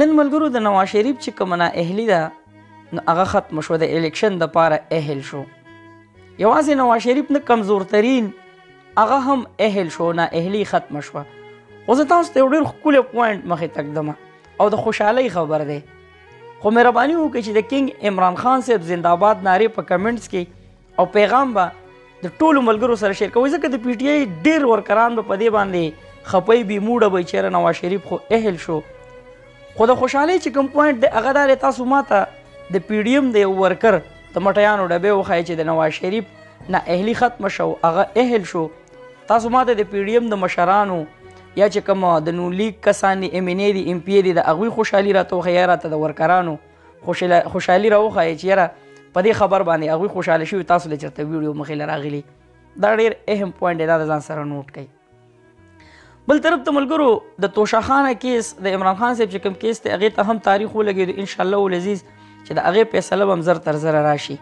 نن ملګرو د نواز شریف چې کومه نااهلي ده نو هغه ختمه شوه، د الیکشن دپاره اهل شو. یوازې نواز شریف نه کمزورترین هغه هم اهل شو، نااهلي ختمه شوه. خو زه تاسو ته یو ډېر ښکلی پوینټ مخې تږدمه او د خوشحالۍ خبر دی. خو مهرباني وکړئ چې د کینګ عمران خان صاحب زنده‌باد نارې په کمنټس کې او پیغام به د ټولو ملګرو سره شیر کوئ، ځکه د پی ټي آی ډېر ورکران به په دې باندې خپۍ بې موډه به چېرې نواز شریف خو اهل شو. خو د خوشحالۍ چې کوم پوینټ دی هغه دا دی، تاسو ماته د پی ډي ایم د یو ورکر د مټیانو ډبې وښایئ چې د نواز شریف نااهلي ختمه شو، هغه اهل شو. تاسو ماته د پی ډي ایم د مشرانو یا چې کوم د نون لیگ کسان دي، ایم ان اے دي، ایم پی اے دي، د هغوی خوشحالي راته وښایئ، یا راته د ورکرانو خوشحالي راوښایئ چې یاره په دې خبر باندې هغوی خوشحاله شوي، تاسو له چېرته ویډیو مخې له راغلي. دا ډېر اهم پوینټ دی، دا د ځان سره نوټ کړئ. بل طرف ته ملګرو د توشاخانه کیس د عمران خان صاحب چې کوم کیس دی هغې ته هم تاریخ ولګېدو، انشاءالله العزیز چې د هغې فیصله به هم زر تر زره راشي.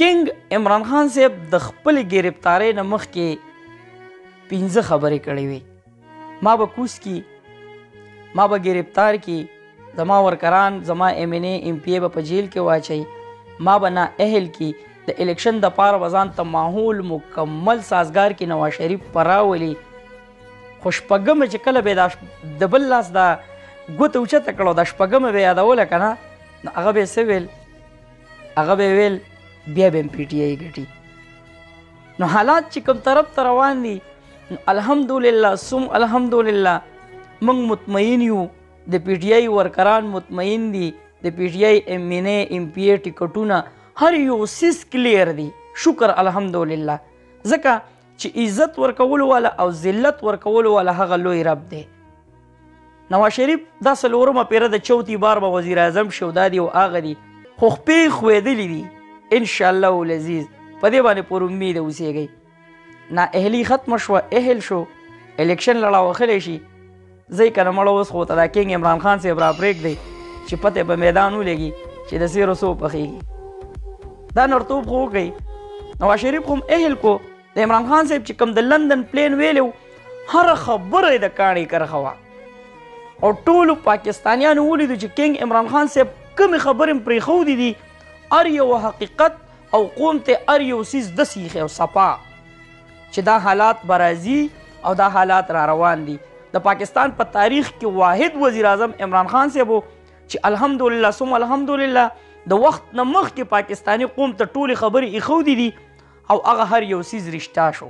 کینګ عمران خان صاحب د خپلې ګرفتارۍ نه مخکې 15 خبرې کړې وې. ما به کوز کی، ما به گرفتار کی، زما ورکران، زما ایم ان اے ایم پی اے به په جیل کې واچوي، ما به نااهل کی، د الیکشن دپاره به ځان ته ماحول مکمل سازګار کی نواز شریف په راولي. خو شپږمه چې کله به یې د بل لاس دا ګوته اوچته کړه او دا شپږمه به یې یادوله که نه، نو هغه به یې څه ویل؟ هغه به یې ویل بیا به یم پی ټي آی ګټي. نو حالات چې کوم طرف ته روان دي، الحمدلله ثم الحمدلله موږ مطمئن یو، د پی ټي آی ورکران مطمئن دي، د پی ټي آی ایم ان اے ایم پی اے ټکټونه هر یو سیس کلیر دي، شکر الحمدلله. ځکه چې عزت ورکولو والا او ذلت ورکولو والا هغه لوی رب دی. نواز شریف دا څلورمه پیره د چوتي بار به وزیر اعظم شو، دا دی او هغه دي، خو خپې ښویدلي دي انشاءالله العزیز. په دې باندې پر امید اوسېږئ. نااهلي ختمه شوه، اهل شو، الیکشن لړا وخلی شي. زه یې که نه مړه اوس خو ته دا کینګ عمران خان صاحب را پرېږدئ چې پته په میدان ولګي چې د سیرو سو پخېږي. دا نرتوب خو وکړئ. نواز شریف خو اهل کو، د عمران خان صاحب چې کوم د لندن پلین ویلی و هره خبره یې د کاڼې کرښه وه او ټولو پاکستانیانو ولیدو چې کینګ عمران خان صاحب کومې خبرې م پرېښودې دي، هر یو حقیقت او قوم ته هر یو څیز داسې ایښی او صفا چې دا حالات به راځي او دا حالات را روان دي. د پاکستان په تاریخ کې واحد وزیر اعظم عمران خان صاحب و چې الحمدلله ثم الحمدلله د وخت نه مخکې پاکستاني قوم ته ټولې خبرې ایښودې دي او هغه هر یو څیز رښتیا شو.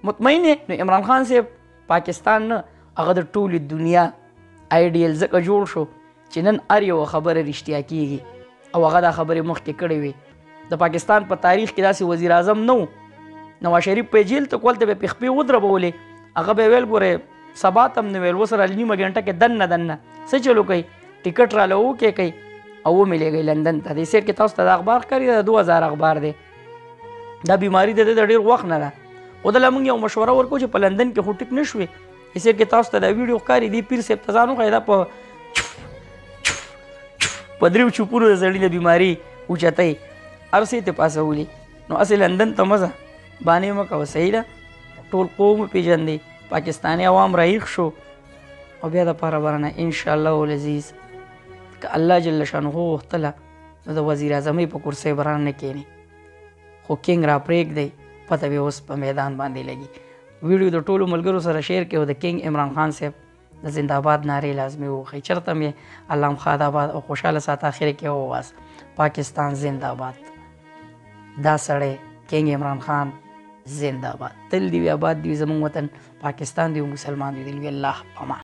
مطمئن نو عمران خان صاحب پاکستان نه، هغه د ټولې دنیا آیډیل ځکه جوړ شو چې نن هر یوه خبره رښتیا کیږي او هغه دا خبرې مخکې کړې وې. د پاکستان په تاریخ کې داسې وزیر اعظم نه و. نواز شریف په جیل ته کول ته به یې پخپې ودربولې، هغه به یې ویل ګورې سبا ته م نه ویل، اوس را نیمه ګنټه کې دننه څه چلو کوي، ټکټ راله وکې کوي او ومیلېږئ لندن ته. دې سیټ کې تاسو ته دا اخبار ښکاري، دا 2000 اخبار دی. دا بیماري د د ډېر وخت نه ده. خو دله موږ یو مشوره ورکوو چې په لندن کې خو ټیک نه شوې. دې سیټ کې تاسو ته دا ویډیو ښکاري، دې پیر صاحب ته ځان وښایي، دا په 3 چوپونو د سړي د بیماري اوچتئ هر څه یې ته پاسولي. نو هسې لندن ته مزه بانې مه کوه، صحیح ده. ټول قوم وپېژندې، پاکستاني عوام رایښ شو او بیا دپاره برنه انشاءالله العزیز که الله جل شانه غوښتله نو د وزیر اعظمۍ په کرسۍ به رانه کښېني. خو کینګ را پرېږدئ، پته به اوس په میدان باندې لګي. ویډیو د ټولو ملګرو سره شیر کړئ او د کینګ عمران خان صاحب د زنده‌باد نارې لازمي ووښئ. چېرته هم یې الله م ښاد آباد او خوشحاله ساته، اخر کې وواس پاکستان زنده‌باد. دا سړی کینګ عمران خان زنده‌باد. تل دې وي آباد دې وي زموږ وطن پاکستان دې وي، مسلمان دې وي. الله پامان.